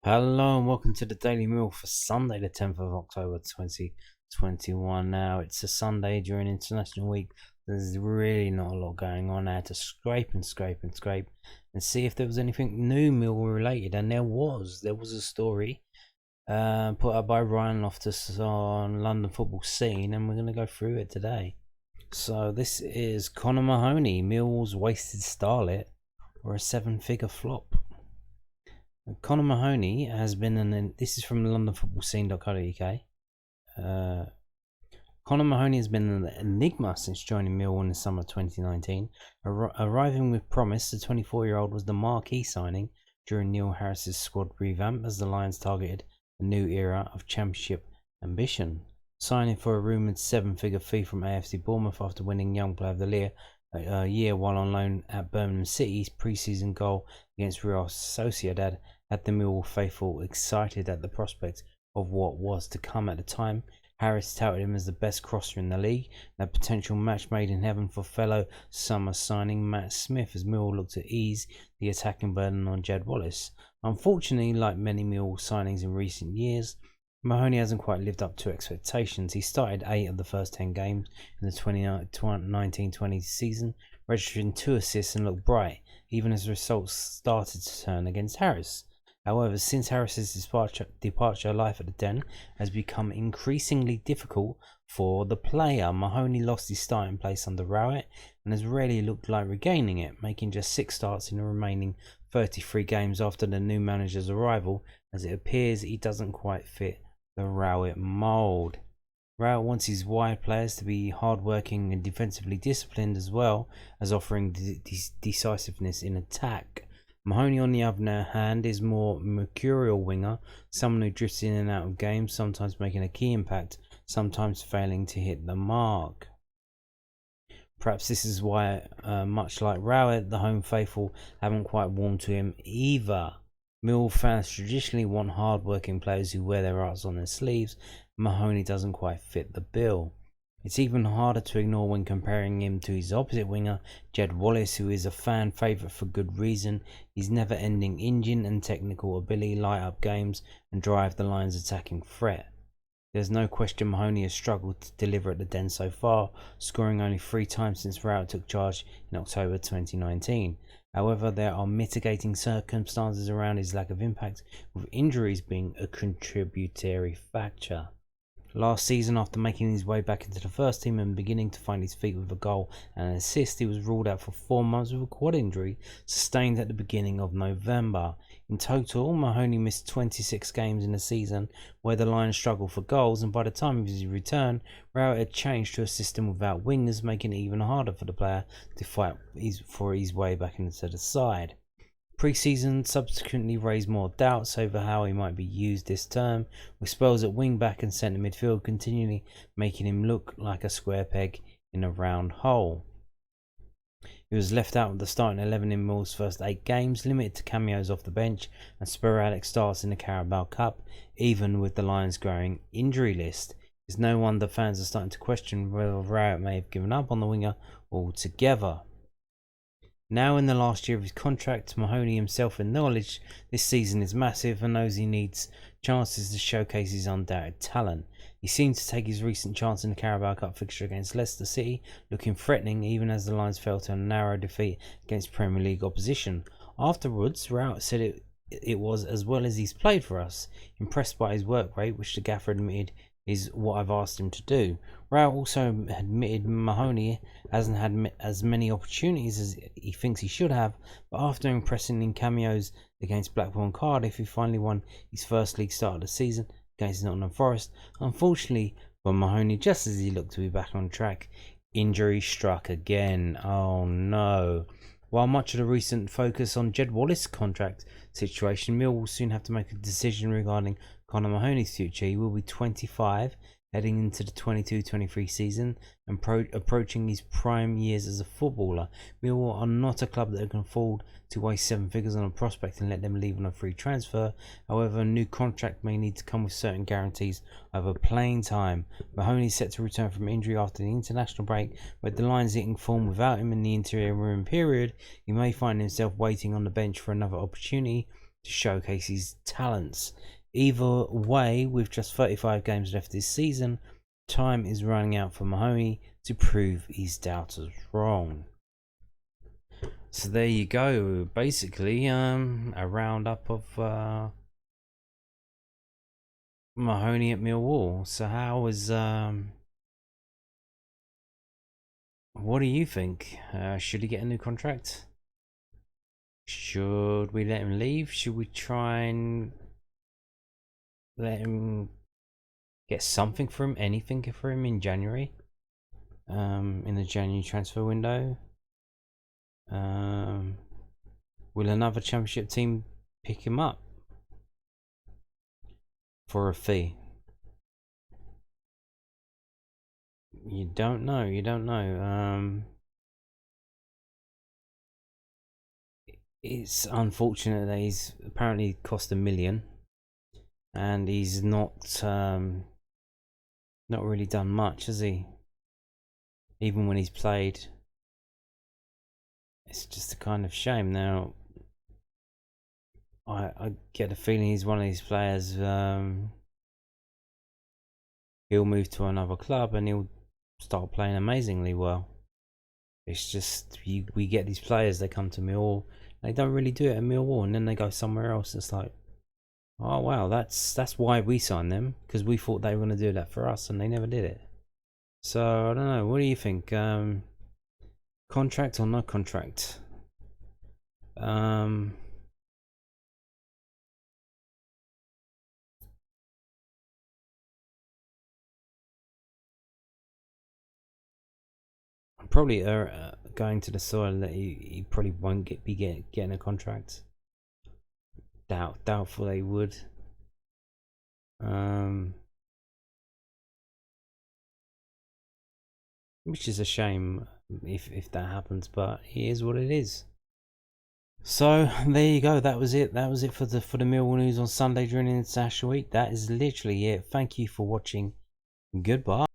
Hello and welcome to the Daily Meal for Sunday, the 10th of October 2021. Now, it's a Sunday during International Week. There's really not a lot going on. I had to scrape and see if there was anything new Millwall related, and there was. There was a story put up by Ryan Loftus on London Football Scene, and we're going to go through it today. So, this is Connor Mahoney, Millwall's wasted starlet, or a 7-figure flop. Connor Mahoney has been this is from londonfootballscene.co.uk. Connor Mahoney has been an enigma since joining Millwall in the summer of 2019. Arriving with promise, the 24-year-old was the marquee signing during Neil Harris's squad revamp as the Lions targeted a new era of championship ambition. Signing for a rumoured 7-figure fee from AFC Bournemouth after winning Young Player of the Year while on loan at Birmingham City's pre-season goal against Real Sociedad had the Millwall faithful excited at the prospect of what was to come. At the time, Harris touted him as the best crosser in the league and a potential match made in heaven for fellow summer signing Matt Smith as Millwall looked to ease the attacking burden on Jed Wallace. Unfortunately, like many Millwall signings in recent years, Mahoney hasn't quite lived up to expectations. He started 8 of the first 10 games in the 2019-20 season, registering 2 assists and looked bright, even as results started to turn against Harris. However, since Harris's departure, life at the Den has become increasingly difficult for the player. Mahoney lost his starting place under Rowett and has rarely looked like regaining it, making just 6 starts in the remaining 33 games after the new manager's arrival, as it appears he doesn't quite fit the Rowett mould. Rowett wants his wide players to be hard-working and defensively disciplined, as well as offering decisiveness in attack. Mahoney, on the other hand, is more mercurial winger, someone who drifts in and out of games, sometimes making a key impact, sometimes failing to hit the mark. Perhaps this is why, much like Rowett, the home faithful haven't quite warmed to him either. Millwall fans traditionally want hard-working players who wear their hearts on their sleeves. Mahoney doesn't quite fit the bill. It's even harder to ignore when comparing him to his opposite winger, Jed Wallace, who is a fan favourite for good reason. His never-ending engine and technical ability light up games and drive the Lions' attacking threat. There's no question Mahoney has struggled to deliver at the Den so far, scoring only 3 times since Rowett took charge in October 2019. However, there are mitigating circumstances around his lack of impact, with injuries being a contributory factor. Last season, after making his way back into the first team and beginning to find his feet with a goal and an assist, he was ruled out for 4 months with a quad injury sustained at the beginning of November. In total, Mahoney missed 26 games in the season, where the Lions struggled for goals, and by the time of his return, Rowett had changed to a system without wingers, making it even harder for the player to fight for his way back into the side. Pre-season subsequently raised more doubts over how he might be used this term, with spells at wing-back and centre midfield continually making him look like a square peg in a round hole. He was left out of the starting 11 in Millwall's first 8 games, limited to cameos off the bench and sporadic starts in the Carabao Cup, even with the Lions' growing injury list. It's no wonder fans are starting to question whether Rowett may have given up on the winger altogether. Now in the last year of his contract, Mahoney himself acknowledged this season is massive and knows he needs chances to showcase his undoubted talent. He seemed to take his recent chance in the Carabao Cup fixture against Leicester City, looking threatening even as the Lions fell to a narrow defeat against Premier League opposition. Afterwards, Rowett said it was as well as he's played for us, impressed by his work rate, which the gaffer admitted is what I've asked him to do. Rowett also admitted Mahoney hasn't had as many opportunities as he thinks he should have, but after impressing in cameos against Blackpool and Cardiff, he finally won his first league start of the season against Nottingham Forest. Unfortunately for Mahoney, just as he looked to be back on track, injury struck again. Oh no. While much of the recent focus on Jed Wallace's contract situation, Mill will soon have to make a decision regarding Connor Mahoney's future. He will be 25, heading into the 22-23 season and approaching his prime years as a footballer. Millwall are not a club that can afford to waste 7 figures on a prospect and let them leave on a free transfer. However, a new contract may need to come with certain guarantees over playing time. Mahoney is set to return from injury after the international break, but the Lions hitting form without him in the interior room period. He may find himself waiting on the bench for another opportunity to showcase his talents. Either way, with just 35 games left this season, time is running out for Mahoney to prove his doubters wrong. So there you go. Basically, a roundup of Mahoney at Millwall. So how was what do you think? Should he get a new contract? Should we let him leave? Should we try and let him get something for him, anything for him in January? In the January transfer window? Will another championship team pick him up for a fee? You don't know. It's unfortunate that he's apparently cost $1 million, and he's not really done much, has he? Even when he's played, it's just a kind of shame. Now, I get the feeling he's one of these players. He'll move to another club and he'll start playing amazingly well. It's just we get these players. They come to Millwall. They don't really do it at Millwall, and then they go somewhere else. It's like, oh wow, that's why we signed them, because we thought they were going to do that for us, and they never did it. So I don't know. What do you think? Contract or no contract? I'm probably going to the soil that he probably won't be getting a contract. Doubtful they would. Which is a shame if that happens, but it is what it is. So there you go. That was it. That was it for the Millwall news on Sunday during International Week. That is literally it. Thank you for watching. Goodbye.